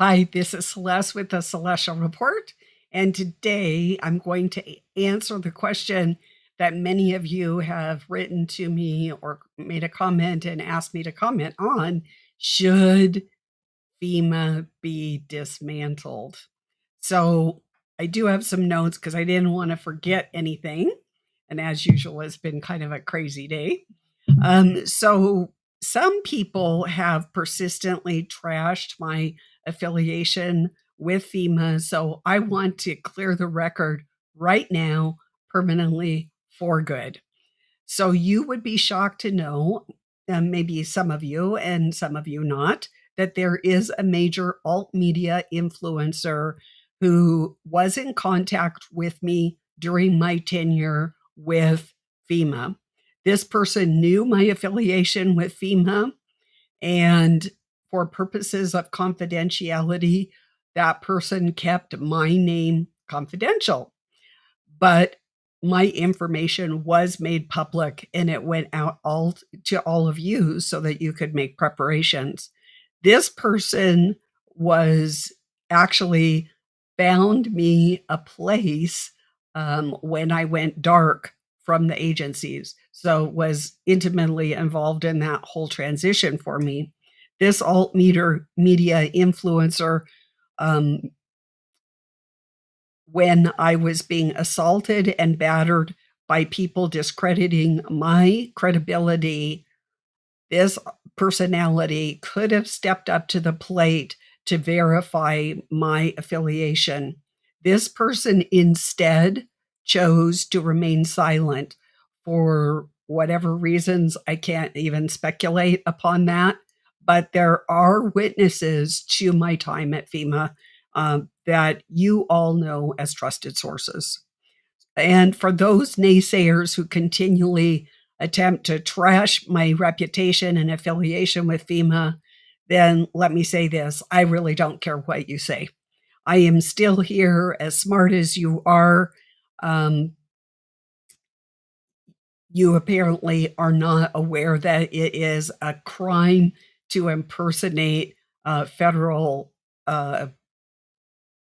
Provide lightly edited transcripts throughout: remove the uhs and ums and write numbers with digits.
Hi, this is Celeste with the Celestial Report, and today I'm going to answer the question that many of you have written to me or made a comment and asked me to comment on. Should FEMA be dismantled? So I do have some notes because I didn't want to forget anything. And as usual, it's been kind of a crazy day. So some people have persistently trashed my affiliation with FEMA. So I want to clear the record right now, permanently for good. So you would be shocked to know, maybe some of you and some of you not, that there is a major alt media influencer who was in contact with me during my tenure with FEMA. This person knew my affiliation with FEMA, and for purposes of confidentiality, that person kept my name confidential. But my information was made public and it went out all to all of you so that you could make preparations. This person was actually found me a place when I went dark from the agencies. So was intimately involved in that whole transition for me. This media influencer, um, when I was being assaulted and battered by people discrediting my credibility, this personality could have stepped up to the plate to verify my affiliation. This person instead chose to remain silent for whatever reasons. I can't even speculate upon that. But there are witnesses to my time at FEMA that you all know as trusted sources. And for those naysayers who continually attempt to trash my reputation and affiliation with FEMA, then let me say this: I really don't care what you say. I am still here, as smart as you are. Um, you apparently are not aware that it is a crime to impersonate federal uh,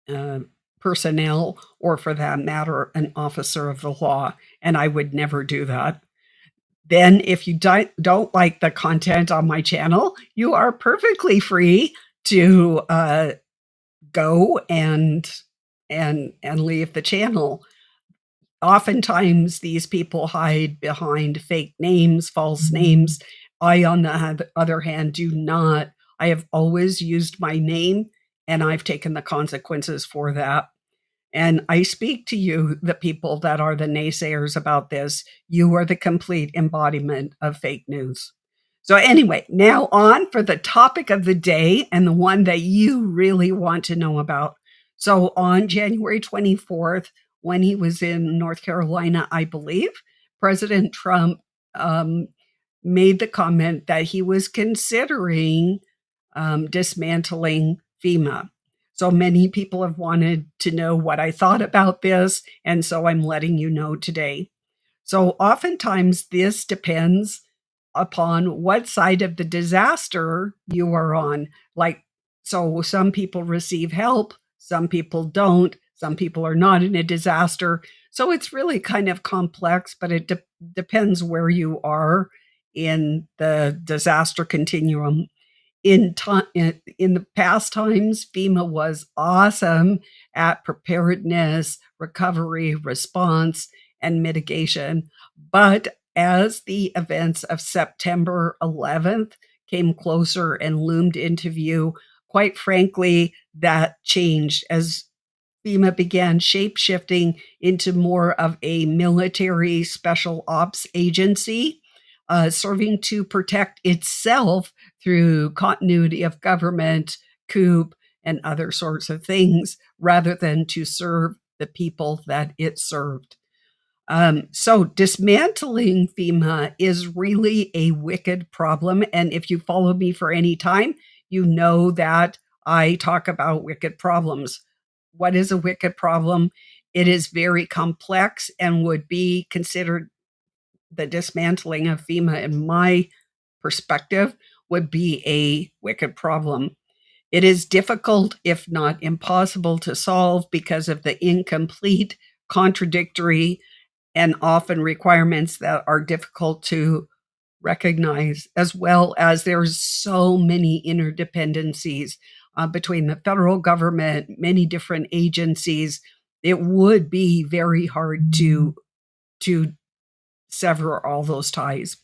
uh, personnel, or for that matter, an officer of the law. And I would never do that. Then, if you don't like the content on my channel, you are perfectly free to go and leave the channel. Oftentimes, these people hide behind fake names, false names. I, on the other hand, do not. I have always used my name, and I've taken the consequences for that. And I speak to you, the people that are the naysayers about this. You are the complete embodiment of fake news. So, anyway, now on for the topic of the day and the one that you really want to know about. So, on January 24th, when he was in North Carolina, I believe, President Trump made the comment that he was considering dismantling FEMA. So many people have wanted to know what I thought about this, and so I'm letting you know today. So oftentimes this depends upon what side of the disaster you are on. Like, so some people receive help, some people don't, some people are not in a disaster. So it's really kind of complex, but it depends where you are in the disaster continuum. In the past times, FEMA was awesome at preparedness, recovery, response, and mitigation. But as the events of September 11th came closer and loomed into view, quite frankly, that changed as FEMA began shape shifting into more of a military special ops agency, serving to protect itself through continuity of government, coup, and other sorts of things, rather than to serve the people that it served. So dismantling FEMA is really a wicked problem. And if you follow me for any time, you know that I talk about wicked problems. What is a wicked problem? It is very complex and would be considered the dismantling of FEMA, in my perspective, would be a wicked problem. It is difficult, if not impossible, to solve because of the incomplete, contradictory, and often requirements that are difficult to recognize, as well as there's so many interdependencies between the federal government, many different agencies. It would be very hard to sever all those ties.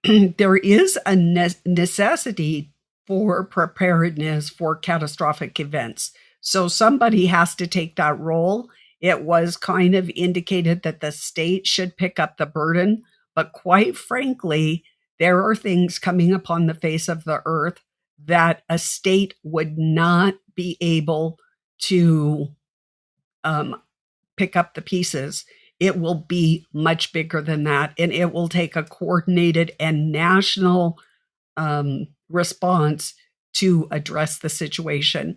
There is a necessity for preparedness for catastrophic events. So somebody has to take that role. It was kind of indicated that the state should pick up the burden, but quite frankly, there are things coming upon the face of the earth that a state would not be able to pick up the pieces. It will be much bigger than that, and it will take a coordinated and national response to address the situation.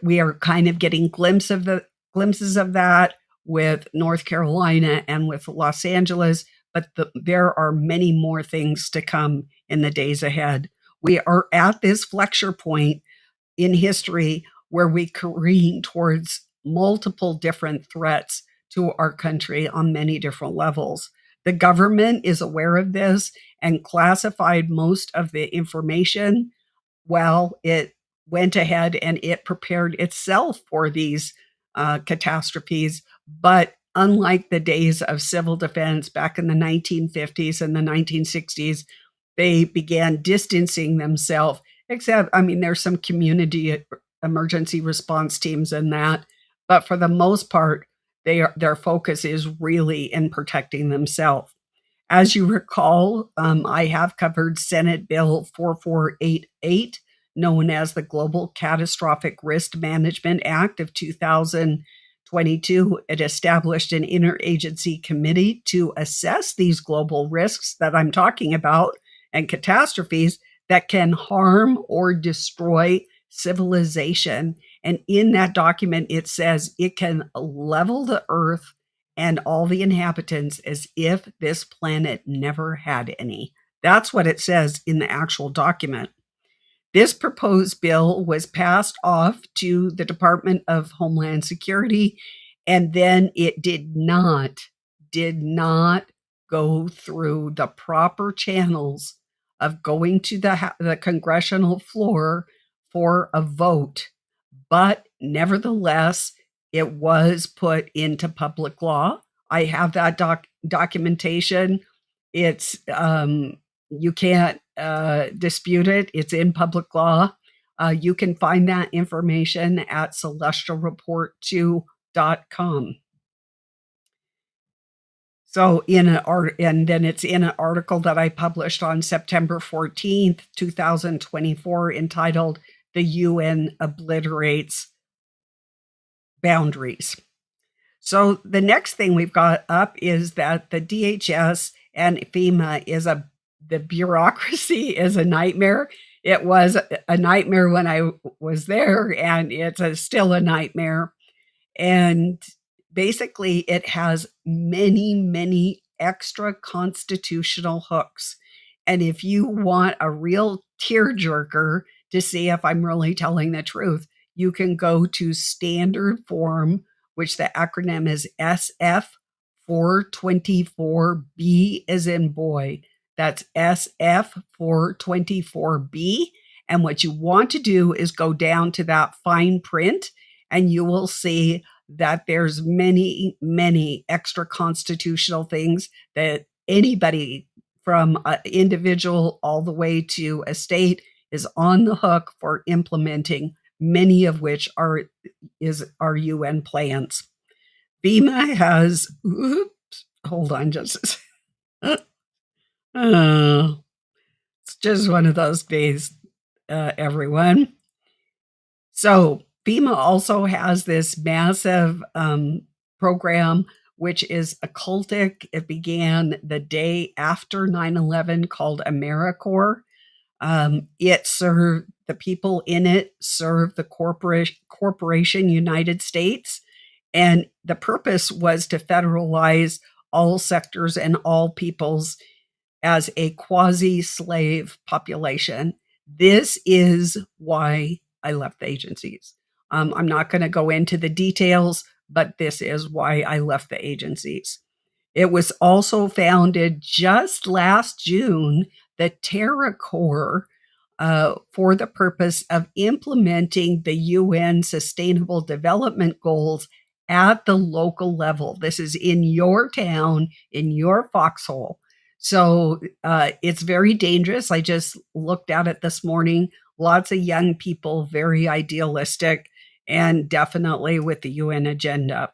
We are kind of getting glimpses of that with North Carolina and with Los Angeles, but there are many more things to come in the days ahead. We are at this flexure point in history where we careen towards multiple different threats to our country on many different levels. The government is aware of this and classified most of the information. Well, it went ahead and it prepared itself for these catastrophes. But unlike the days of civil defense back in the 1950s and the 1960s, they began distancing themselves. Except, I mean, there's some community emergency response teams in that, but for the most part, their focus is really in protecting themselves. As you recall, I have covered Senate Bill 4488, known as the Global Catastrophic Risk Management Act of 2022. It established an interagency committee to assess these global risks that I'm talking about and catastrophes that can harm or destroy civilization. And in that document, it says it can level the earth and all the inhabitants as if this planet never had any. That's what it says in the actual document. This proposed bill was passed off to the Department of Homeland Security, and then it did not go through the proper channels of going to the congressional floor for a vote. But nevertheless, it was put into public law. I have that documentation. It's you can't dispute it. It's in public law. You can find that information at celestialreport2.com. So and then it's in an article that I published on September 14th, 2024, entitled "The UN Obliterates Boundaries." So the next thing we've got up is that the DHS and FEMA the bureaucracy is a nightmare. It was a nightmare when I was there, and it's still a nightmare. And basically, it has many, many extra constitutional hooks. And if you want a real tearjerker to see if I'm really telling the truth, you can go to standard form, which the acronym is SF 424B as in boy. That's SF 424B. And what you want to do is go down to that fine print, and you will see that there's many, many extra constitutional things that anybody from an individual all the way to a state is on the hook for implementing, many of which are UN plans. FEMA has, hold on just it's just one of those days, everyone. So FEMA also has this massive program, which is occultic. It began the day after 9/11, called Americor. It served the people in it, served the corporation United States, and the purpose was to federalize all sectors and all peoples as a quasi-slave population. This is why I left the agencies. I'm not going to go into the details, but this is why I left the agencies. It was also founded just last June, the Terra Corps, for the purpose of implementing the UN Sustainable Development Goals at the local level. This is in your town, in your foxhole. So it's very dangerous. I just looked at it this morning. Lots of young people, very idealistic, and definitely with the UN agenda.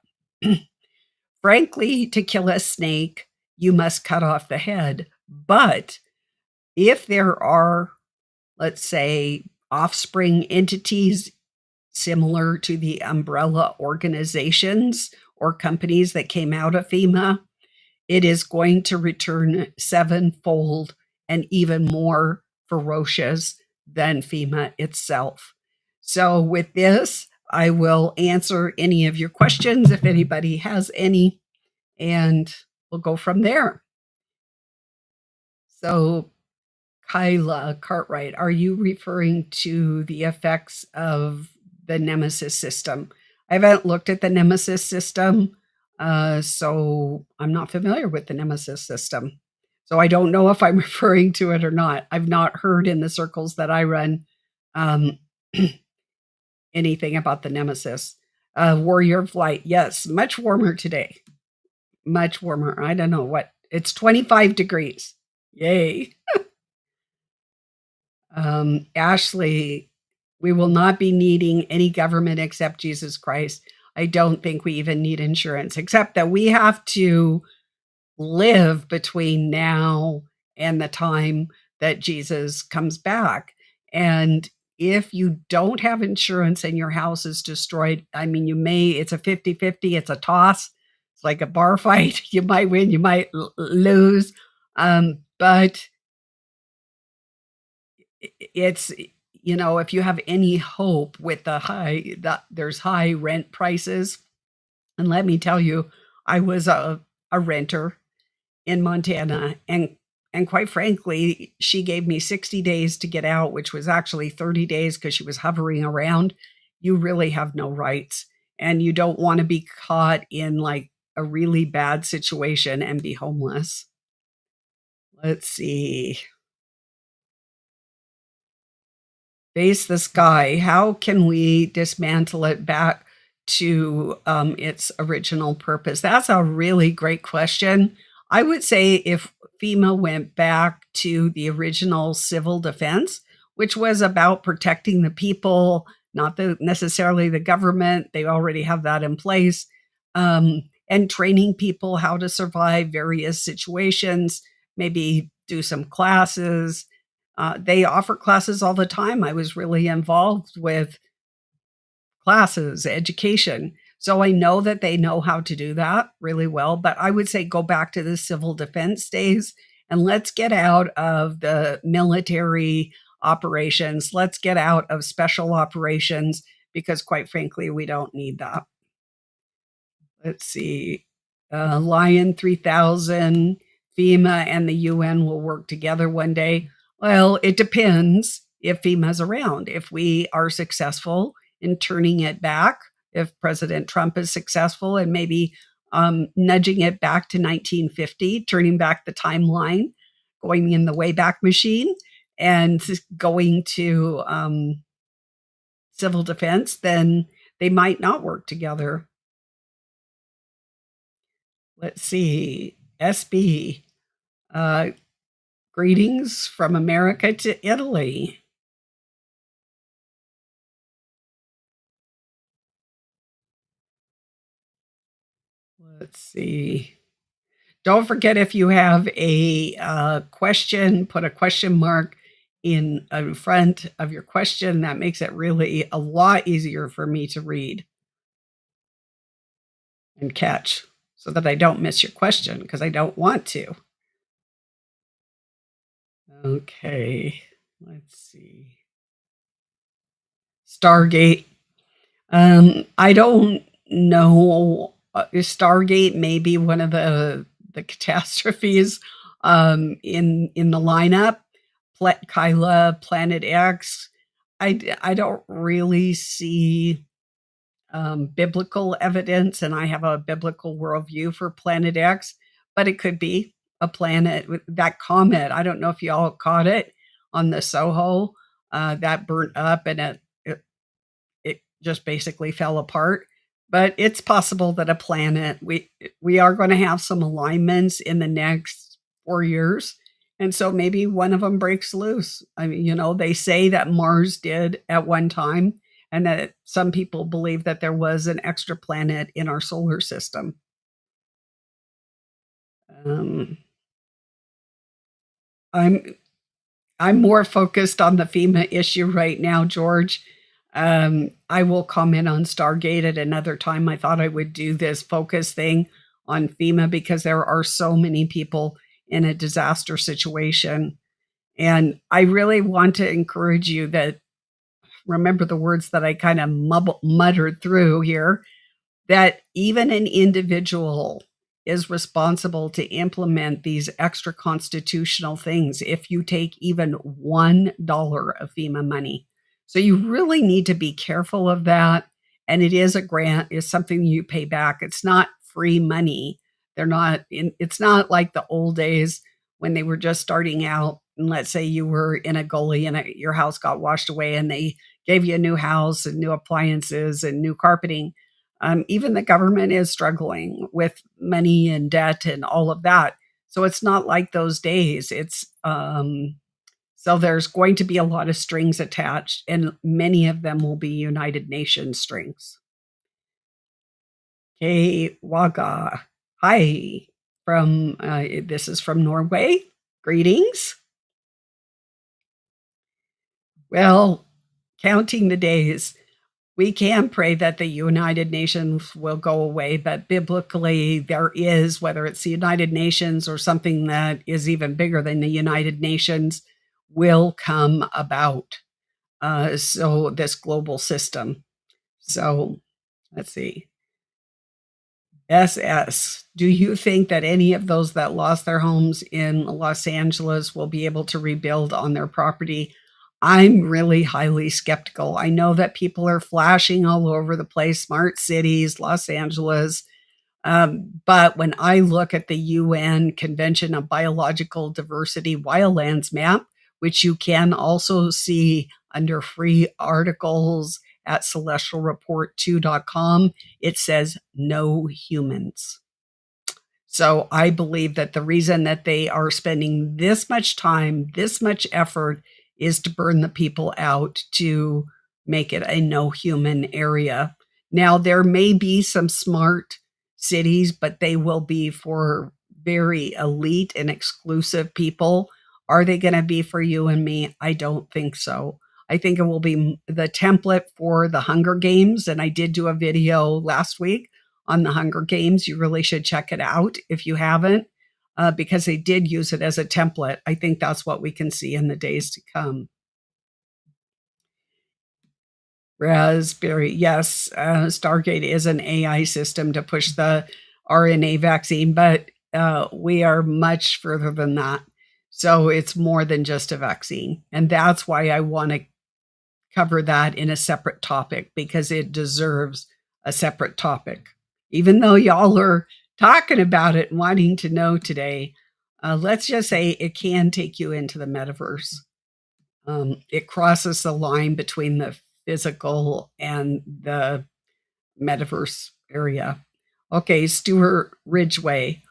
Frankly, to kill a snake, you must cut off the head. But if there are, let's say, offspring entities similar to the umbrella organizations or companies that came out of FEMA, it is going to return sevenfold and even more ferocious than FEMA itself. So, with this, I will answer any of your questions if anybody has any, and we'll go from there. So, Kyla Cartwright, are you referring to the effects of the Nemesis system? I haven't looked at the Nemesis system, so I'm not familiar with the Nemesis system. So I don't know if I'm referring to it or not. I've not heard in the circles that I run anything about the Nemesis. Warrior of Light, yes, much warmer today. Much warmer. I don't know what. It's 25 degrees. Yay. Ashley, we will not be needing any government except Jesus Christ. I don't think we even need insurance, except that we have to live between now and the time that Jesus comes back. And if you don't have insurance and your house is destroyed, I mean, it's a 50-50, it's a toss. It's like a bar fight. You might win, you might lose. But it's, if you have any hope with there's high rent prices. And let me tell you, I was a renter in Montana, and quite frankly, she gave me 60 days to get out, which was actually 30 days because she was hovering around. You really have no rights, and you don't want to be caught in like a really bad situation and be homeless. Let's see. Face the sky. How can we dismantle it back to its original purpose? That's a really great question. I would say if FEMA went back to the original civil defense, which was about protecting the people, not necessarily the government, they already have that in place, and training people how to survive various situations, maybe do some classes. They offer classes all the time. I was really involved with classes, education. So I know that they know how to do that really well. But I would say go back to the civil defense days and let's get out of the military operations. Let's get out of special operations because, quite frankly, we don't need that. Let's see. Lion 3000, FEMA and the UN will work together one day. Well, it depends if FEMA's around. If we are successful in turning it back, if President Trump is successful and maybe nudging it back to 1950, turning back the timeline, going in the Wayback Machine and going to civil defense, then they might not work together. Let's see. SB. Greetings from America to Italy. Let's see. Don't forget, if you have a question, put a question mark in front of your question. That makes it really a lot easier for me to read and catch so that I don't miss your question because I don't want to. Okay, let's see. Stargate. I don't know. Stargate may be one of the catastrophes in the lineup. Kyla, Planet X. I don't really see biblical evidence, and I have a biblical worldview for Planet X, but it could be a planet with that comet. I don't know if y'all caught it on the Soho that burnt up and it just basically fell apart. But it's possible that a planet we are going to have some alignments in the next 4 years. And so maybe one of them breaks loose. I mean, they say that Mars did at one time, and that some people believe that there was an extra planet in our solar system. Um, I'm I'm more focused on the FEMA issue right now, George. I will comment on Stargate at another time. I thought I would do this focus thing on FEMA because there are so many people in a disaster situation. And I really want to encourage you that remember the words that I kind of muttered through here, that even an individual is responsible to implement these extra constitutional things if you take even $1 of FEMA money. So you really need to be careful of that. And it is a grant, is something you pay back. It's not free money. It's not like the old days when they were just starting out. And let's say you were in a gully and your house got washed away and they gave you a new house and new appliances and new carpeting. Even the government is struggling with money and debt and all of that. So it's not like those days. So there's going to be a lot of strings attached, and many of them will be United Nations strings. Okay, Waga. Hi, this is from Norway. Greetings. Well, counting the days. We can pray that the United Nations will go away, but biblically, there is, whether it's the United Nations or something that is even bigger than the United Nations, will come about. So, this global system. So, let's see. SS, do you think that any of those that lost their homes in Los Angeles will be able to rebuild on their property? I'm really highly skeptical. I know that people are flashing all over the place, smart cities, Los Angeles. But when I look at the UN Convention on Biological Diversity Wildlands map, which you can also see under free articles at celestialreport2.com, it says no humans. So I believe that the reason that they are spending this much time, this much effort, is to burn the people out to make it a no human area. Now, there may be some smart cities, but they will be for very elite and exclusive people. Are they going to be for you and me? I don't think so. I think it will be the template for the Hunger Games. And I did do a video last week on the Hunger Games. You really should check it out if you haven't, because they did use it as a template. I think that's what we can see in the days to come. Raspberry, yes, Stargate is an AI system to push the RNA vaccine, but we are much further than that. So it's more than just a vaccine. And that's why I want to cover that in a separate topic, because it deserves a separate topic. Even though y'all are talking about it and wanting to know today, let's just say it can take you into the metaverse. It crosses the line between the physical and the metaverse area. Okay, Stuart Ridgway.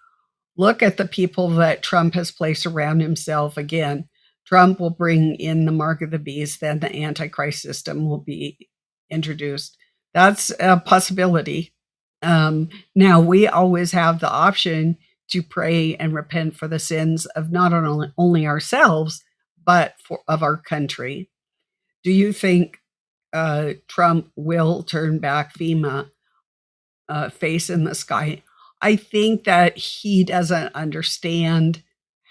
Look at the people that Trump has placed around himself. Again, Trump will bring in the mark of the beast, then the Antichrist system will be introduced. That's a possibility. Now, we always have the option to pray and repent for the sins of not only ourselves, but of our country. Do you think Trump will turn back FEMA, face in the sky? I think that he doesn't understand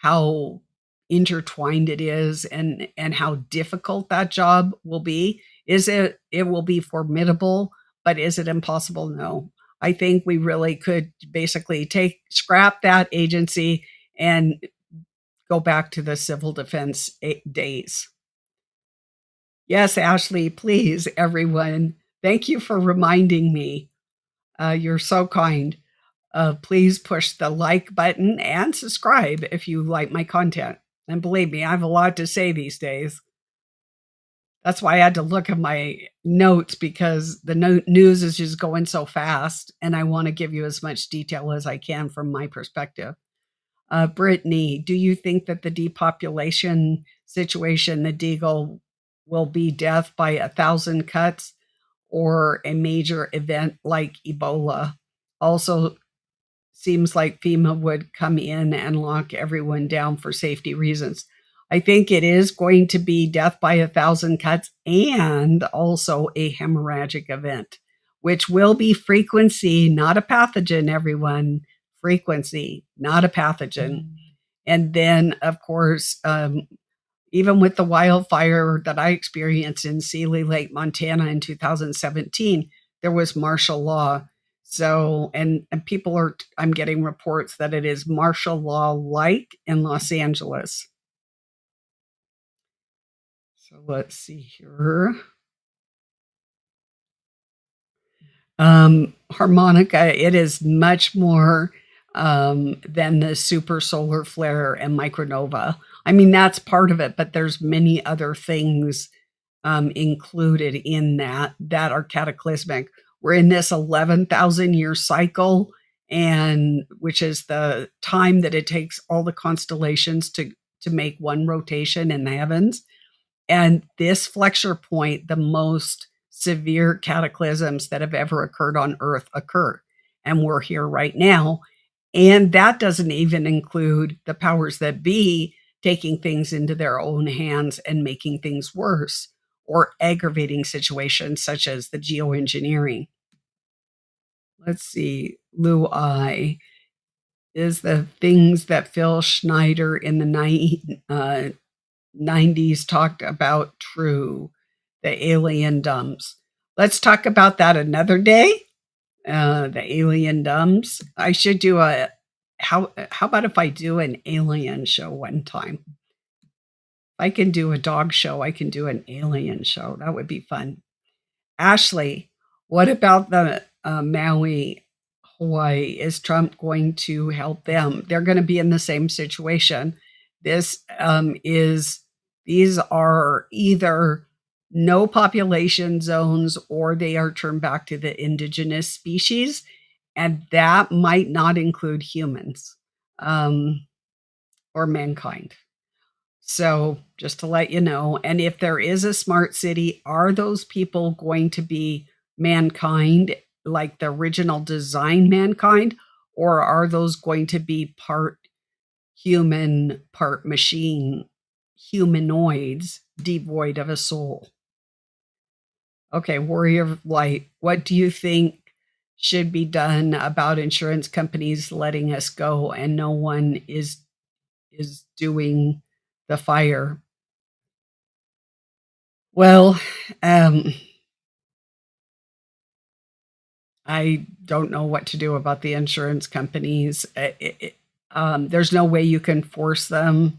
how intertwined it is and how difficult that job will be. It will be formidable, but is it impossible? No. I think we really could basically scrap that agency and go back to the civil defense days. Yes, Ashley, please, everyone. Thank you for reminding me. You're so kind. Please push the like button and subscribe if you like my content. And believe me, I have a lot to say these days. That's why I had to look at my notes because the news is just going so fast, and I want to give you as much detail as I can from my perspective. Brittany, do you think that the depopulation situation, the Deagle, will be death by 1,000 cuts or a major event like Ebola? Also, seems like FEMA would come in and lock everyone down for safety reasons. I think it is going to be death by 1,000 cuts and also a hemorrhagic event, which will be frequency, not a pathogen, everyone. Frequency, not a pathogen. And then, of course, even with the wildfire that I experienced in Sealy Lake, Montana in 2017, there was martial law. So, and people are, I'm getting reports that it is martial law like in Los Angeles. So let's see here. Harmonica, it is much more than the super solar flare and micronova. I mean, that's part of it, but there's many other things included in that are cataclysmic. We're in this 11,000 year cycle, and which is the time that it takes all the constellations to make one rotation in the heavens. And this flexure point, the most severe cataclysms that have ever occurred on Earth occur. And we're here right now. And that doesn't even include the powers that be taking things into their own hands and making things worse or aggravating situations such as the geoengineering. Let's see, Lou I is the things that Phil Schneider in the 90s talked about true, the alien dumps. Let's talk about that another day. The alien dumps. I should do a how about if I do an alien show one time? If I can do a dog show, I can do an alien show. That would be fun. Ashley, what about the Maui, Hawaii? Is Trump going to help them? They're going to be in the same situation. This these are either no population zones or they are turned back to the indigenous species, and that might not include humans or mankind. So just to let you know, and if there is a smart city, are those people going to be mankind, like the original design mankind, or are those going to be part human, part machine, humanoids devoid of a soul? Okay, Warrior of Light, what do you think should be done about insurance companies letting us go and no one is doing the fire? Well, I don't know what to do about the insurance companies. There's no way you can force them.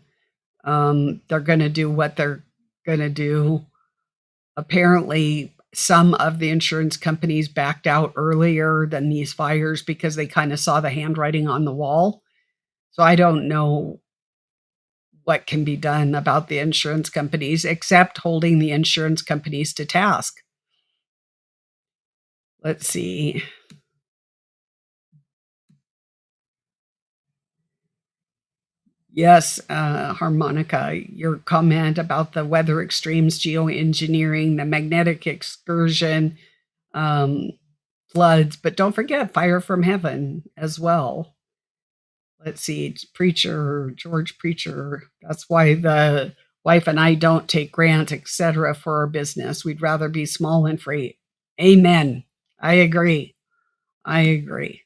They're going to do what they're going to do. Apparently, some of the insurance companies backed out earlier than these fires because they kind of saw the handwriting on the wall. So I don't know what can be done about the insurance companies except holding the insurance companies to task. Let's see. Yes, Harmonica, your comment about the weather extremes, geoengineering, the magnetic excursion, floods, but don't forget fire from heaven as well. Let's see, George Preacher. That's why the wife and I don't take grants, etc., for our business. We'd rather be small and free. Amen. I agree. I agree.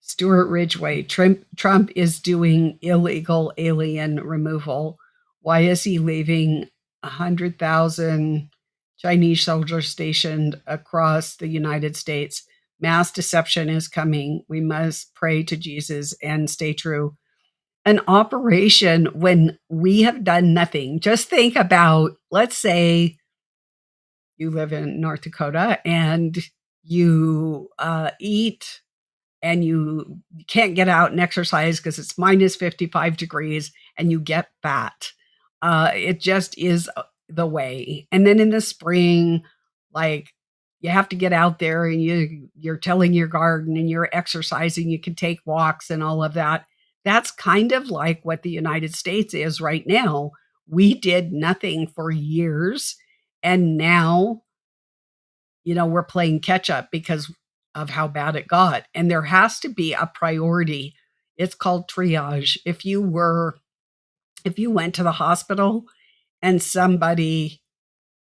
Stuart Ridgway, Trump is doing illegal alien removal. Why is he leaving 100,000 Chinese soldiers stationed across the United States? Mass deception is coming. We must pray to Jesus and stay true. an operation when we have done nothing. Just think about, let's say you live in North Dakota and you eat and you can't get out and exercise because it's minus 55 degrees and you get fat. It just is the way. And then in the spring, like you have to get out there and you're tilling your garden and you're exercising, you can take walks and all of that. That's kind of like what the United States is right now. We did nothing for years and now we're playing catch up because of how bad it got. And there has to be a priority. It's called triage. If you went to the hospital and somebody,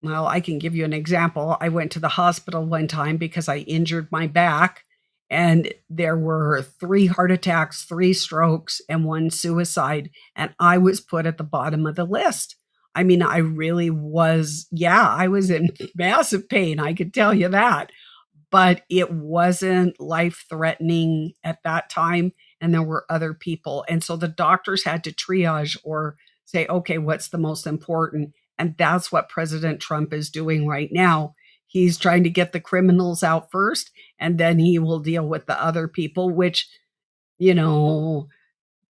well, I can give you an example. I went to the hospital one time because I injured my back, and there were 3 heart attacks, 3 strokes, and 1 suicide, and I was put at the bottom of the list. I mean, I really was, yeah, I was in massive pain, I could tell you that, but it wasn't life-threatening at that time, and there were other people, and so the doctors had to triage or say, "Okay, what's the most important?" And that's what President Trump is doing right now. He's trying to get the criminals out first, and then he will deal with the other people, which, you know,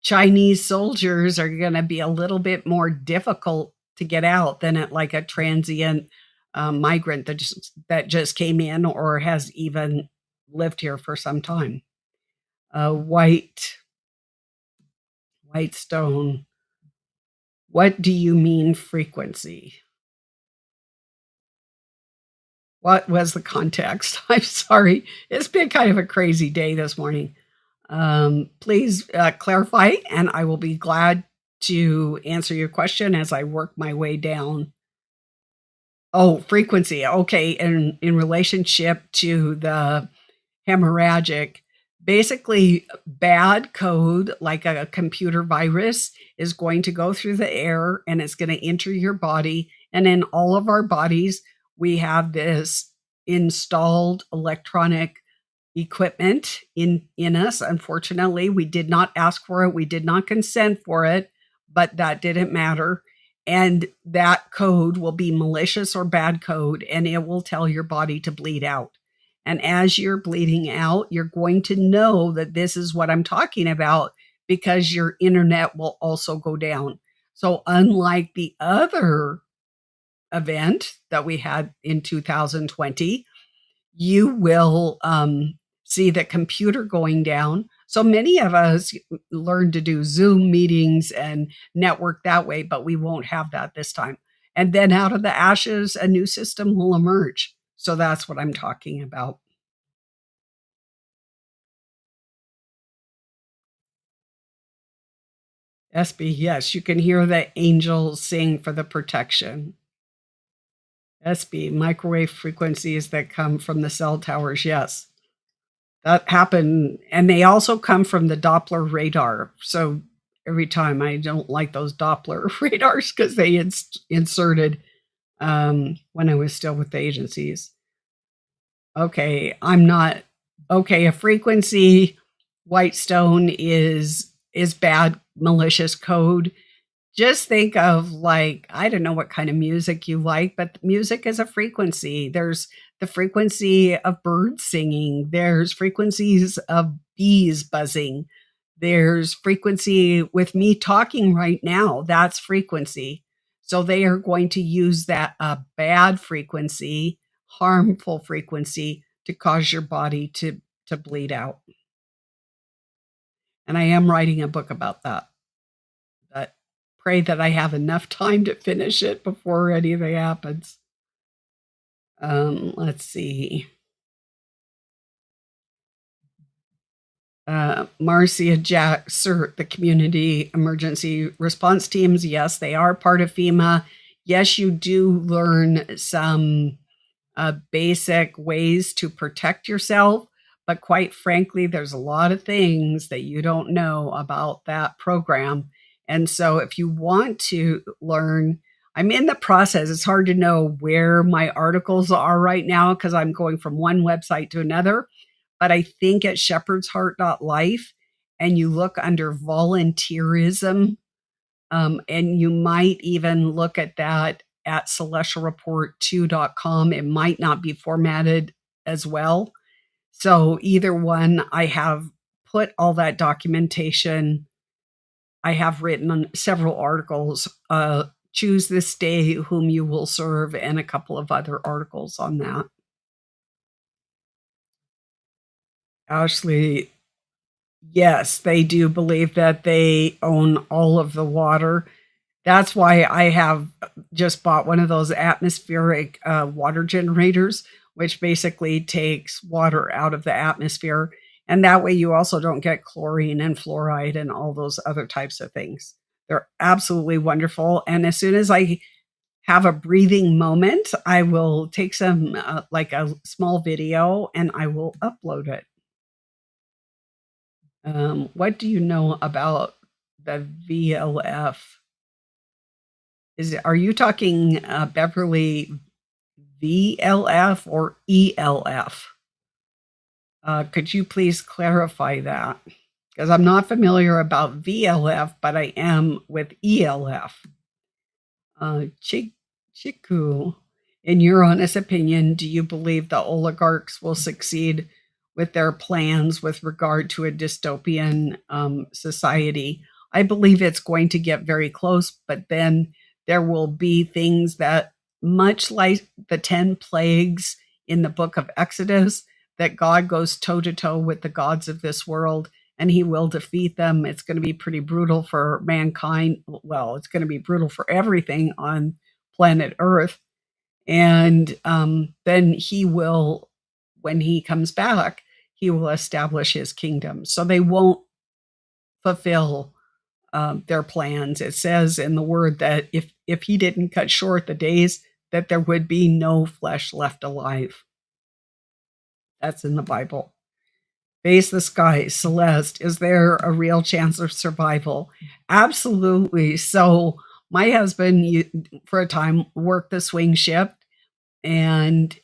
Chinese soldiers are gonna be a little bit more difficult to get out than at like a transient, migrant that just came in or has even lived here for some time. White stone. What do you mean frequency? What was the context? I'm sorry. It's been kind of a crazy day this morning. Please clarify, and I will be glad to answer your question as I work my way down. Oh, frequency. Okay. In relationship to the hemorrhagic, basically, bad code, like a computer virus, is going to go through the air and it's going to enter your body. And in all of our bodies, we have this installed electronic equipment in us. Unfortunately, we did not ask for it, we did not consent for it, but that didn't matter. And that code will be malicious or bad code, and it will tell your body to bleed out. And as you're bleeding out, you're going to know that this is what I'm talking about because your internet will also go down. So, unlike the other event that we had in 2020, you will see the computer going down. So many of us learn to do Zoom meetings and network that way, but we won't have that this time. And then out of the ashes, a new system will emerge. So that's what I'm talking about. SB, yes, you can hear the angels sing for the protection. SB, microwave frequencies that come from the cell towers, yes. That happened, and they also come from the Doppler radar. So every time I don't like those Doppler radars because they inserted when I was still with the agencies. Okay, I'm not okay. A frequency white stone is bad malicious code. Just think of, like, I don't know what kind of music you like, but music is a frequency. There's the frequency of birds singing, there's frequencies of bees buzzing, there's frequency with me talking right now, that's frequency. So they are going to use that bad frequency, harmful frequency to cause your body to bleed out. And I am writing a book about that. But pray that I have enough time to finish it before anything happens. Let's see. Marcia Jack, sir, the community emergency response teams, yes, they are part of FEMA. Yes, you do learn some basic ways to protect yourself. But quite frankly, there's a lot of things that you don't know about that program. And so if you want to learn, I'm in the process. It's hard to know where my articles are right now because I'm going from one website to another. But I think at shepherdsheart.life, and you look under volunteerism, and you might even look at that at celestialreport2.com. It might not be formatted as well. So either one, I have put all that documentation. I have written on several articles, choose this day whom you will serve, and a couple of other articles on that. Actually, yes, they do believe that they own all of the water. That's why I have just bought one of those atmospheric water generators, which basically takes water out of the atmosphere. And that way you also don't get chlorine and fluoride and all those other types of things. They're absolutely wonderful. And as soon as I have a breathing moment, I will take some, like a small video, and I will upload it. What do you know about the VLF? Are you talking Beverly VLF or ELF? Could you please clarify that? Because I'm not familiar about VLF, but I am with ELF. Chiku, in your honest opinion, do you believe the oligarchs will succeed with their plans with regard to a dystopian society? I believe it's going to get very close, but then there will be things that, much like the 10 plagues in the book of Exodus, that God goes toe to toe with the gods of this world and he will defeat them. It's going to be pretty brutal for mankind. Well, it's going to be brutal for everything on planet Earth. And then he will, when he comes back, he will establish his kingdom. So they won't fulfill their plans. It says in the word that if he didn't cut short the days, that there would be no flesh left alive. That's in the Bible. Face the sky, Celeste. Is there a real chance of survival? Absolutely. So my husband, for a time, worked the swing shift. And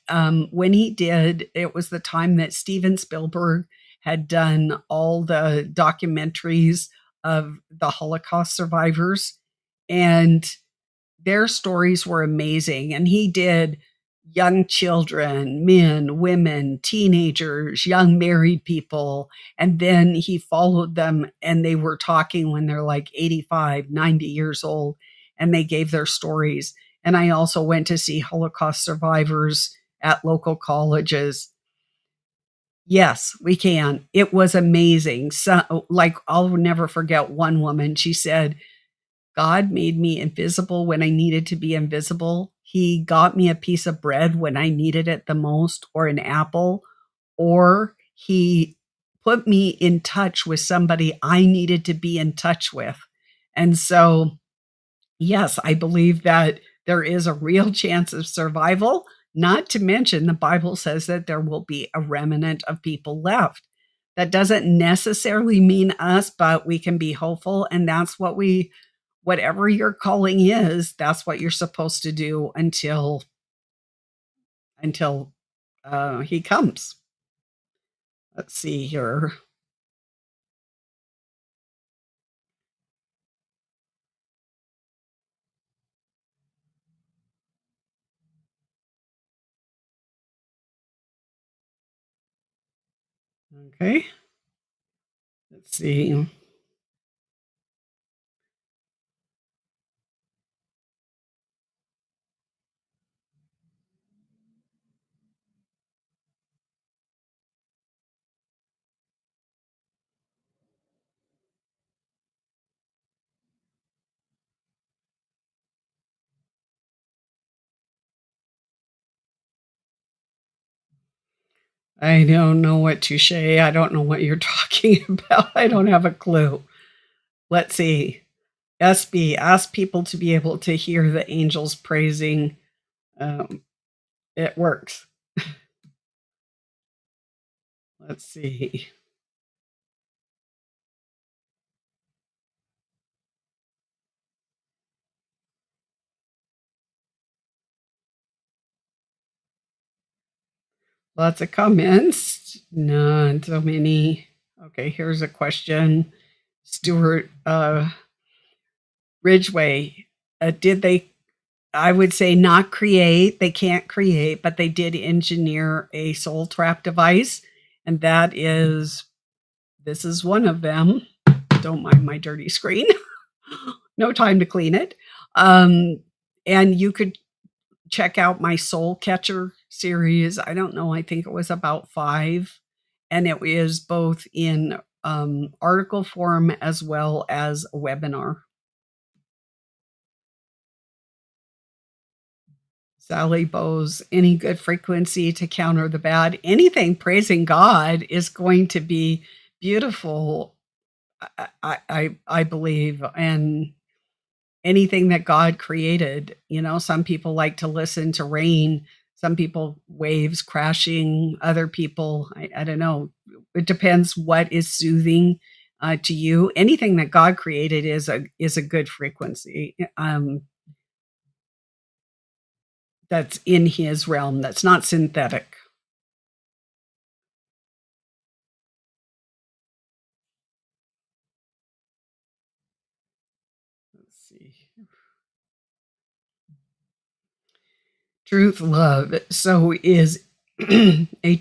when he did, it was the time that Steven Spielberg had done all the documentaries of the Holocaust survivors. And their stories were amazing. And he did young children, men, women, teenagers, young married people. And then he followed them, and they were talking when they're like 85, 90 years old, and they gave their stories. And I also went to see Holocaust survivors at local colleges. Yes, we can. It was amazing. So, like, I'll never forget one woman. She said, God made me invisible when I needed to be invisible. He got me a piece of bread when I needed it the most, or an apple, or he put me in touch with somebody I needed to be in touch with. And so, yes, I believe that there is a real chance of survival, not to mention the Bible says that there will be a remnant of people left. That doesn't necessarily mean us, but we can be hopeful. And that's what whatever your calling is, that's what you're supposed to do until he comes. Let's see here. Okay. Let's see. I don't know what touche. I don't know what you're talking about. I don't have a clue. Let's see. SB, ask people to be able to hear the angels praising. Um, it works. Let's see. Lots of comments. Not so many. Okay, here's a question. Stuart Ridgway, did they, I would say not create, they can't create, but they did engineer a soul trap device. And that is, this is one of them. Don't mind my dirty screen. No time to clean it. And you could check out my Soul Catcher series. I don't know, I think it was about 5. And it is both in article form as well as a webinar. Sally Bowes, any good frequency to counter the bad. Anything praising God is going to be beautiful, I believe, and anything that God created. You know, some people like to listen to rain, some people waves crashing, other people, I don't know. It depends what is soothing to you. Anything that God created is a good frequency. That's in His realm. That's not synthetic. Let's see. Truth, love. So is a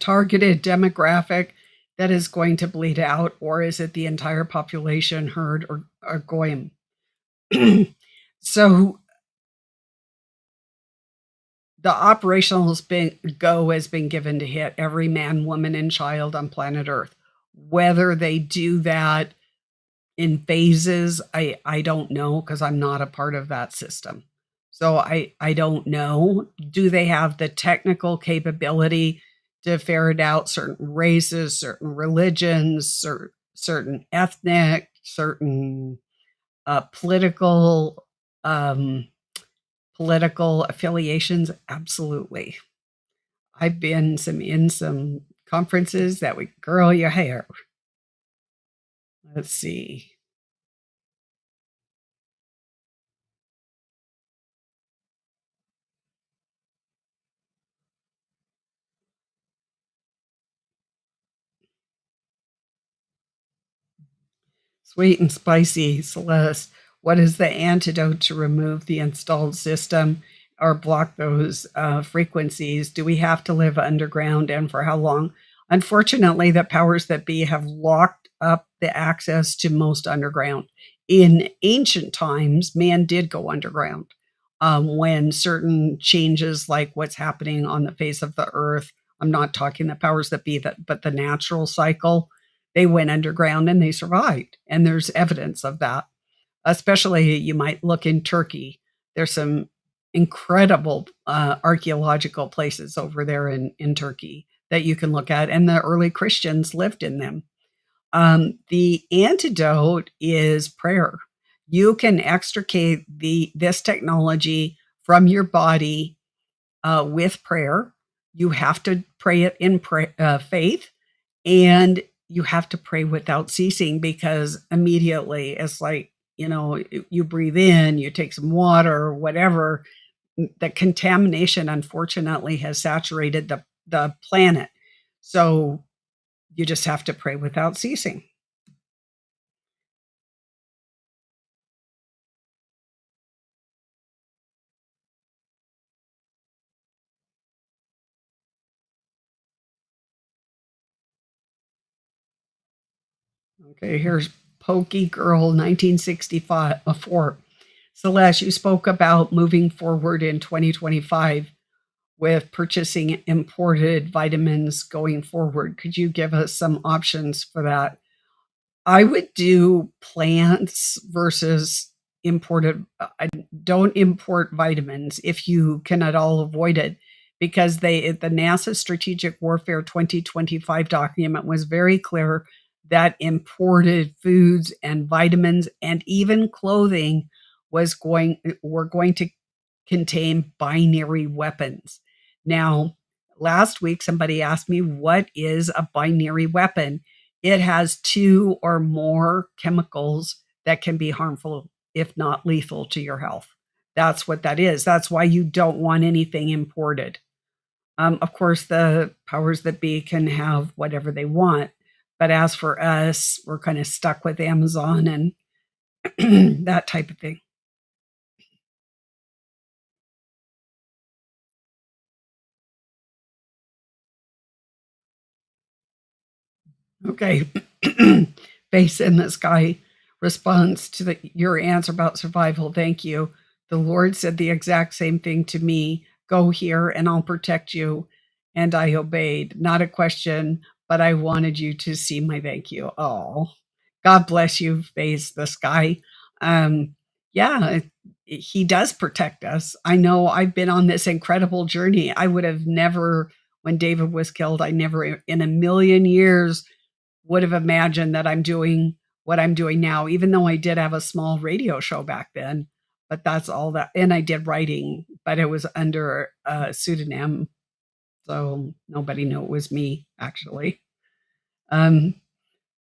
targeted demographic that is going to bleed out, or is it the entire population, herd, or goyim? So the operational go has been given to hit every man, woman, and child on planet Earth. Whether they do that in phases, I don't know, because I'm not a part of that system. So I don't know. Do they have the technical capability to ferret out certain races, certain religions, certain ethnic, certain political political affiliations? Absolutely. I've been in some conferences that would curl your hair. Let's see. Sweet and spicy, Celeste. What is the antidote to remove the installed system or block those frequencies? Do we have to live underground, and for how long? Unfortunately, the powers that be have locked up the access to most underground. In ancient times, man did go underground. When certain changes, like what's happening on the face of the earth, I'm not talking the powers that be, but the natural cycle, they went underground and they survived. And there's evidence of that. Especially, you might look in Turkey. There's some incredible archaeological places over there in Turkey that you can look at, and the early Christians lived in them. The antidote is prayer. You can extricate this technology from your body with prayer. You have to pray it in faith, and you have to pray without ceasing, because immediately it's like, you know, you breathe in, you take some water or whatever, the contamination unfortunately has saturated the planet. So you just have to pray without ceasing. Okay, here's Pokey Girl 1965 4. Celeste, you spoke about moving forward in 2025 with purchasing imported vitamins going forward. Could you give us some options for that? I would do plants versus imported. I don't import vitamins if you can at all avoid it, because the NASA Strategic Warfare 2025 document was very clear that imported foods and vitamins and even clothing were going to contain binary weapons. Now, last week somebody asked me, what is a binary weapon? It has 2 or more chemicals that can be harmful, if not lethal, to your health. That's what that is. That's why you don't want anything imported. Of course, the powers that be can have whatever they want, But as for us, we're kind of stuck with Amazon and that type of thing. Okay. Face in the sky response to your answer about survival. Thank you. The Lord said the exact same thing to me. Go here and I'll protect you. And I obeyed. Not a question, but I wanted you to see my thank you. Oh, God bless you, face the sky. Um, yeah, he does protect us. I know I've been on this incredible journey. I would have never, when David was killed, I never in a million years would have imagined that I'm doing what I'm doing now, even though I did have a small radio show back then. But that's all that, and I did writing, but it was under a pseudonym, so nobody knew it was me actually. Um,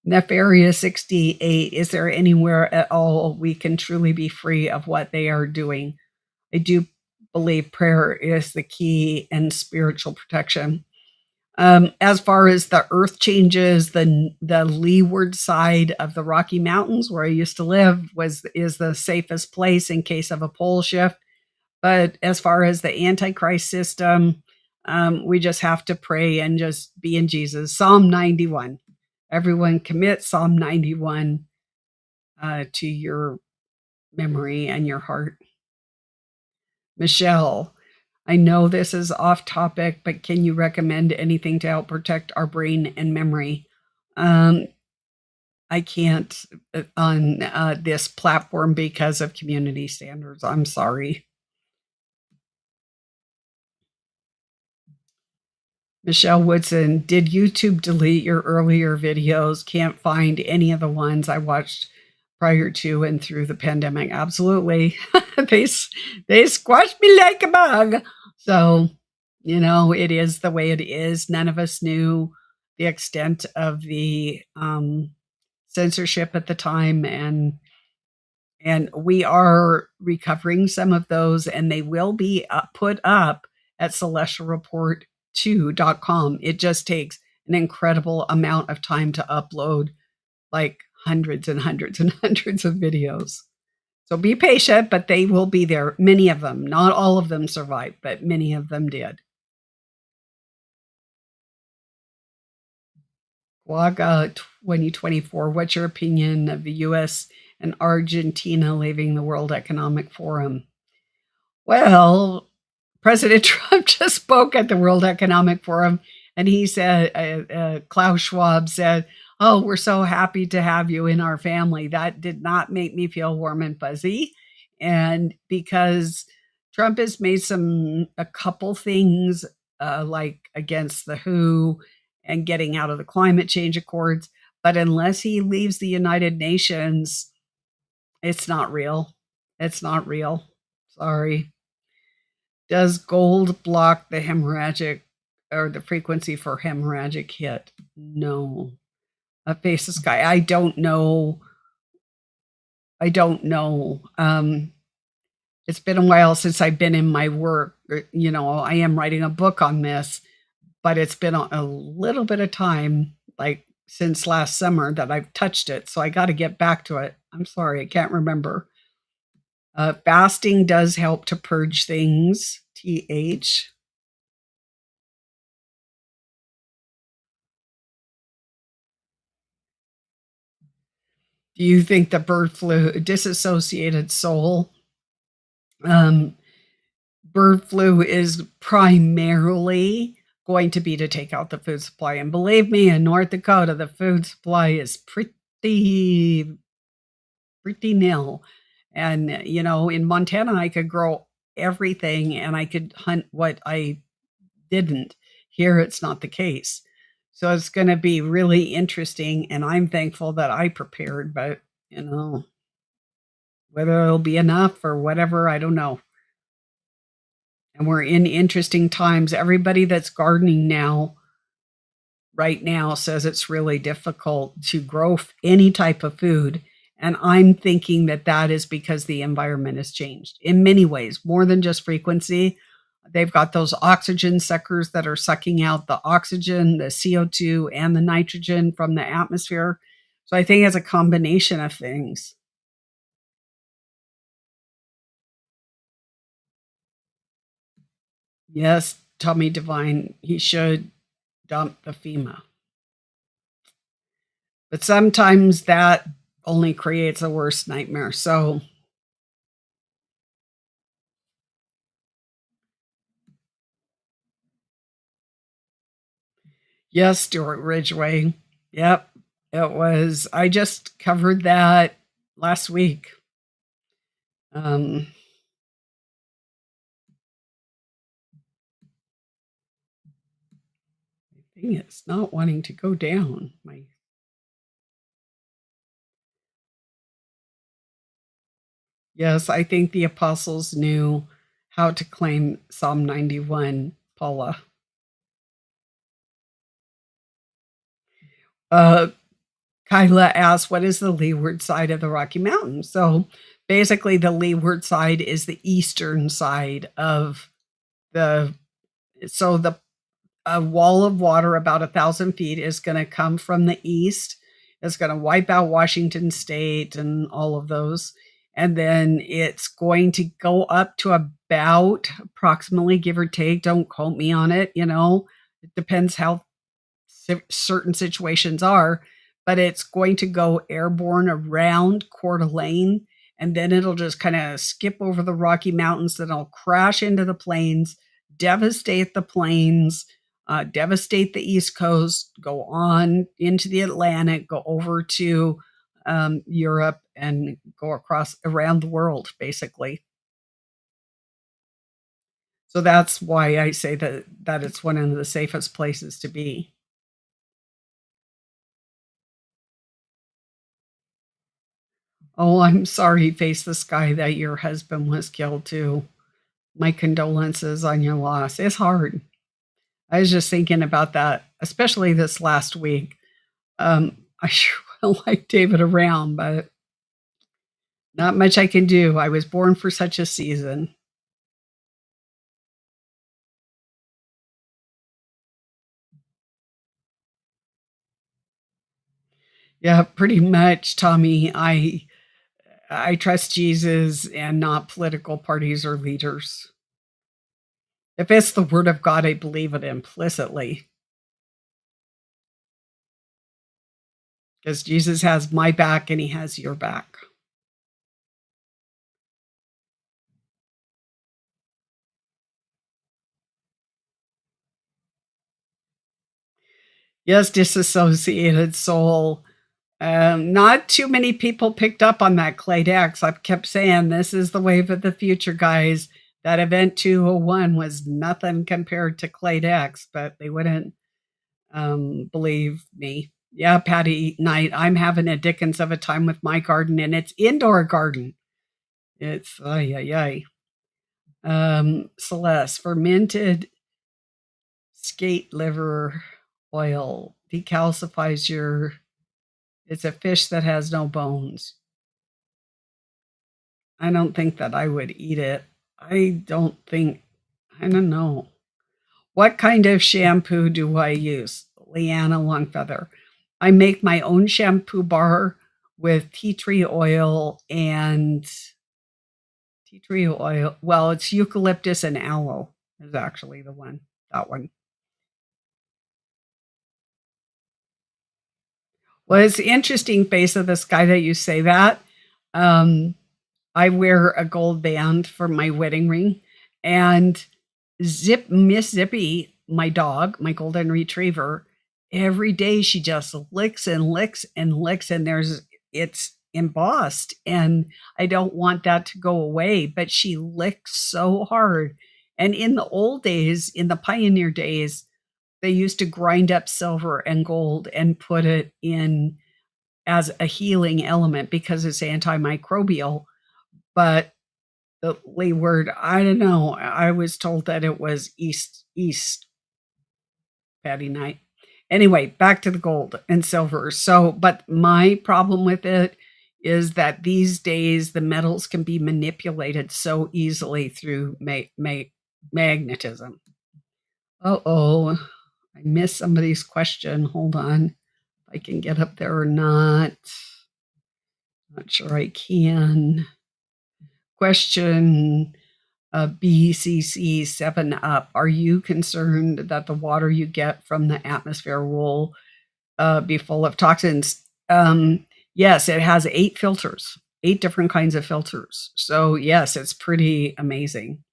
Nefarious 68, is there anywhere at all we can truly be free of what they are doing? I do believe prayer is the key and spiritual protection. As far as the earth changes, the leeward side of the Rocky Mountains, where I used to live, is the safest place in case of a pole shift. But as far as the Antichrist system, we just have to pray and just be in Jesus. Psalm 91. Everyone commit Psalm 91 to your memory and your heart. Michelle, I know this is off topic, but can you recommend anything to help protect our brain and memory? I can't on this platform because of community standards. I'm sorry. Michelle Woodson, did YouTube delete your earlier videos? Can't find any of the ones I watched prior to and through the pandemic. Absolutely. they squashed me like a bug. So, it is the way it is. None of us knew the extent of the censorship at the time, and we are recovering some of those, and they will be put up at celestialreport2.com. It just takes an incredible amount of time to upload, like hundreds and hundreds and hundreds of videos. So be patient, but they will be there. Many of them, not all of them survived, but many of them did. Guaga 2024, what's your opinion of the US and Argentina leaving the World Economic Forum? Well, President Trump just spoke at the World Economic Forum, and he said, Klaus Schwab said, "Oh, we're so happy to have you in our family." That did not make me feel warm and fuzzy. And because Trump has made a couple things like against the WHO and getting out of the climate change accords, but unless he leaves the United Nations, it's not real. It's not real. Sorry. Does gold block the hemorrhagic or the frequency for hemorrhagic hit? No. A face of sky. I don't know. I don't know. It's been a while since I've been in my work. I am writing a book on this, but it's been a little bit of time, like since last summer, that I've touched it. So I got to get back to it. I'm sorry, I can't remember. Fasting does help to purge things. TH. Do you think the bird flu, disassociated soul, bird flu is primarily going to be to take out the food supply? And believe me, in North Dakota, the food supply is pretty nil. And, in Montana, I could grow everything and I could hunt what I didn't. Here, it's not the case. So it's going to be really interesting. And I'm thankful that I prepared, but, whether it'll be enough or whatever, I don't know. And we're in interesting times. Everybody that's gardening right now says it's really difficult to grow any type of food. And I'm thinking that is because the environment has changed in many ways, more than just frequency. They've got those oxygen suckers that are sucking out the oxygen, the CO2, and the nitrogen from the atmosphere. So I think it's a combination of things. Yes, Tommy Devine, he should dump the FEMA. But sometimes that only creates a worse nightmare. So, yes, Stuart Ridgway. Yep, it was. I just covered that last week. Um, I think it's not wanting to go down. Yes, I think the apostles knew how to claim Psalm 91, Paula. Uh, Kyla asked, what is the leeward side of the Rocky Mountains? So basically, the leeward side is the eastern side of the. So the a wall of water about 1,000 feet is going to come from the east. It's going to wipe out Washington State and all of those. And then it's going to go up to about approximately, give or take, don't quote me on it, it depends how certain situations are, but it's going to go airborne around Coeur d'Alene, and then it'll just kind of skip over the Rocky Mountains, then it'll crash into the plains, devastate the plains, devastate the East Coast, go on into the Atlantic, go over to Europe, and go across around the world, basically. So that's why I say that it's one of the safest places to be. Oh, I'm sorry he faced this guy that your husband was killed too. My condolences on your loss. It's hard. I was just thinking about that, especially this last week. I sure like David around, but not much I can do. I was born for such a season. Yeah, pretty much, Tommy. I trust Jesus and not political parties or leaders. If it's the word of God, I believe it implicitly. Because Jesus has my back and he has your back. Yes, disassociated soul. Not too many people picked up on that, Clay Dax. I've kept saying this is the wave of the future, guys. That event 201 was nothing compared to Clay Dax, but they wouldn't believe me. Yeah, Patty Knight, I'm having a Dickens of a time with my garden, and it's indoor garden. It's ay ay ay. Celeste, fermented skate liver oil decalcifies your. It's a fish that has no bones. I don't think that I would eat it. I don't think, I don't know. What kind of shampoo do I use? Leanna Longfeather. I make my own shampoo bar with tea tree oil and tea tree oil. Well, it's eucalyptus and aloe is actually the one, that one. Well, it's interesting, face of this guy that you say that. Um, I wear a gold band for my wedding ring, and Miss Zippy, my dog, my golden retriever, every day she just licks and licks and licks, and it's embossed, and I don't want that to go away, but she licks so hard. And in the old days, in the pioneer days, they used to grind up silver and gold and put it in as a healing element because it's antimicrobial. But the leeward, I don't know. I was told that it was east Patty night. Anyway, back to the gold and silver. So, but my problem with it is that these days the metals can be manipulated so easily through magnetism. Uh-oh, I missed somebody's question. Hold on. If I can get up there or not. Not sure I can. Question BCC 7 up. Are you concerned that the water you get from the atmosphere will be full of toxins? Yes, it has 8 filters, 8 different kinds of filters. So, yes, it's pretty amazing.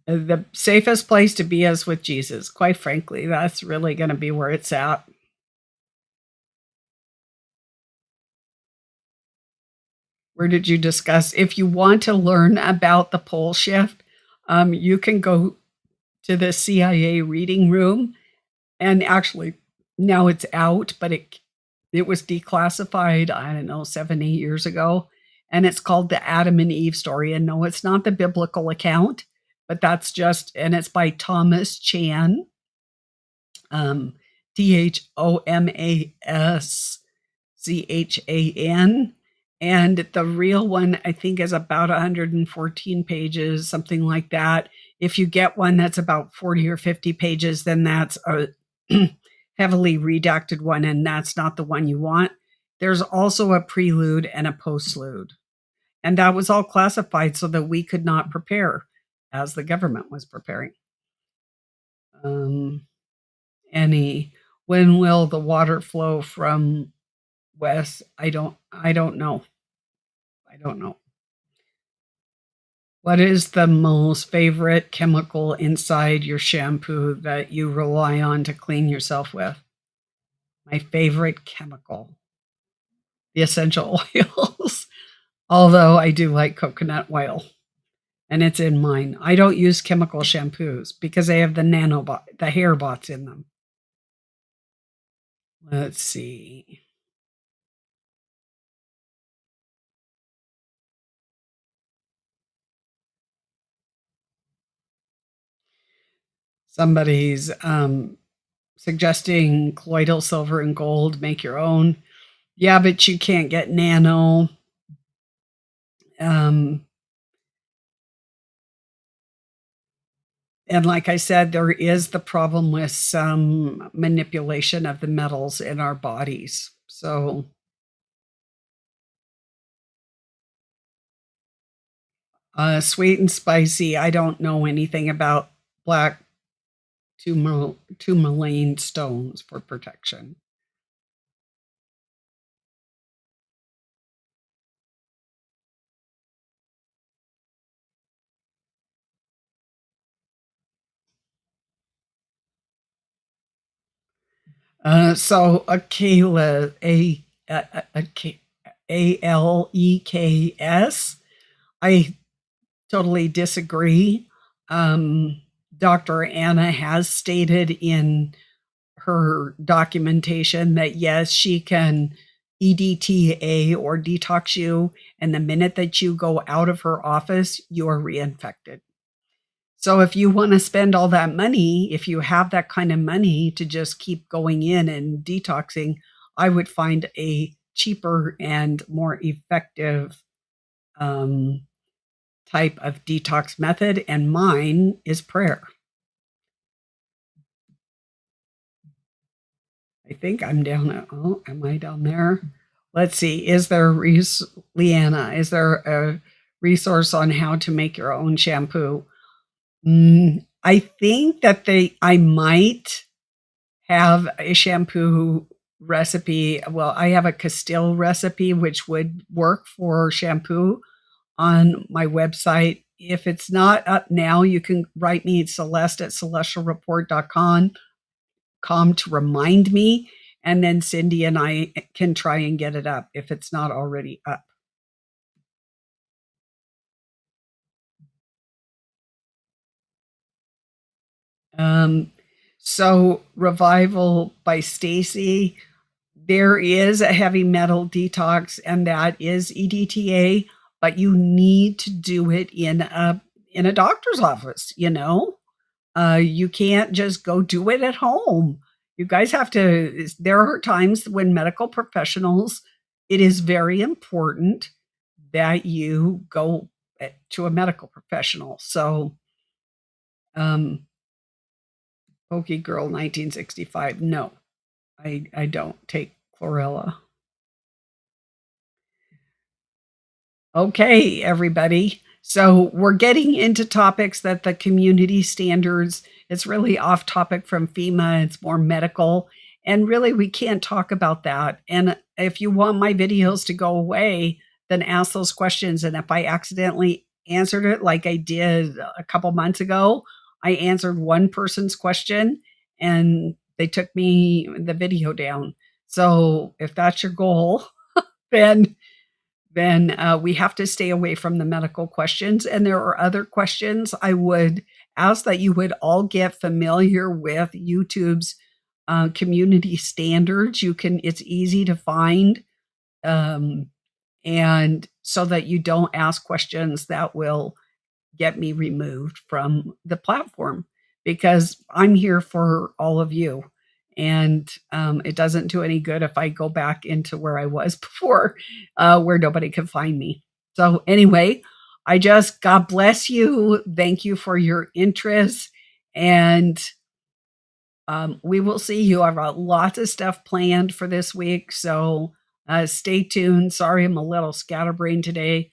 The safest place to be is with Jesus. Quite frankly, that's really going to be where it's at. Where did you discuss? If you want to learn about the pole shift, you can go to the CIA reading room. And actually, now it's out, but it was declassified, I don't know, 7, 8 years ago. And it's called the Adam and Eve story. And no, it's not the biblical account, but that's just, and it's by Thomas Chan, Thomaschan. And the real one, I think, is about 114 pages, something like that. If you get one that's about 40 or 50 pages, then that's a heavily redacted one, and that's not the one you want. There's also a prelude and a postlude. And that was all classified so that we could not prepare as the government was preparing. Any, when will the water flow from west? I don't know. I don't know. What is the most favorite chemical inside your shampoo that you rely on to clean yourself with? My favorite chemical, the essential oils. Although I do like coconut oil, and it's in mine. I don't use chemical shampoos because they have the hair bots in them. Let's see. Somebody's suggesting colloidal silver and gold, make your own. Yeah, but you can't get nano. And like I said, there is the problem with some manipulation of the metals in our bodies. So, sweet and spicy, I don't know anything about black tourmaline stones for protection. So Akela, Aleks. I totally disagree. Dr. Anna has stated in her documentation that yes, she can EDTA or detox you, and the minute that you go out of her office, you are reinfected. So if you want to spend all that money, if you have that kind of money to just keep going in and detoxing, I would find a cheaper and more effective type of detox method, and mine is prayer. I think I'm down at, oh, am I down there? Let's see. Is there Leanna, is there a resource on how to make your own shampoo? I think that I might have a shampoo recipe. Well, I have a Castile recipe, which would work for shampoo on my website. If it's not up now, you can write me at Celeste at celestialreport.com to remind me, and then Cindy and I can try and get it up if it's not already up. So Revival by Stacy, there is a heavy metal detox, and that is EDTA, but you need to do it in a doctor's office, you know? You can't just go do it at home. You guys have to, there are times when medical professionals, it is very important that you go to a medical professional. So, um, Pokey Girl 1965. No, I don't take chlorella. Okay, everybody. So we're getting into topics that the community standards, it's really off topic from FEMA, it's more medical. And really, we can't talk about that. And if you want my videos to go away, then ask those questions. And if I accidentally answered it like I did a couple months ago, I answered one person's question and they took me the video down. So if that's your goal, then we have to stay away from the medical questions. And there are other questions I would ask that you would all get familiar with YouTube's community standards. It's easy to find, um, and so that you don't ask questions that will get me removed from the platform, because I'm here for all of you. And it doesn't do any good if I go back into where I was before, where nobody can find me. So, anyway, God bless you. Thank you for your interest. And we will see you. I've got lots of stuff planned for this week. So, stay tuned. Sorry, I'm a little scatterbrained today.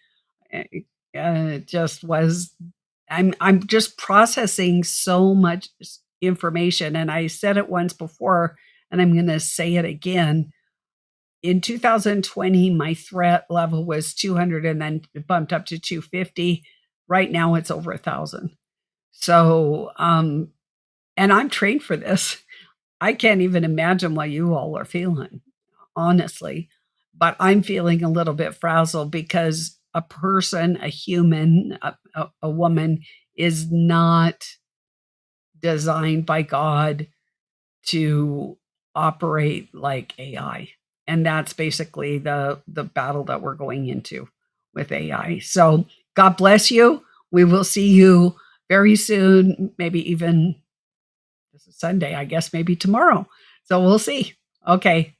It just was I'm just processing so much information, and I said it once before, and I'm gonna say it again. In 2020, my threat level was 200 and then it bumped up to 250. Right now, it's over 1,000. So, and I'm trained for this. I can't even imagine what you all are feeling, honestly. But I'm feeling a little bit frazzled because a person, a human, a woman is not designed by God to operate like AI. And that's basically the battle that we're going into with AI. So God bless you. We will see you very soon, maybe even this is Sunday, I guess maybe tomorrow. So we'll see. Okay.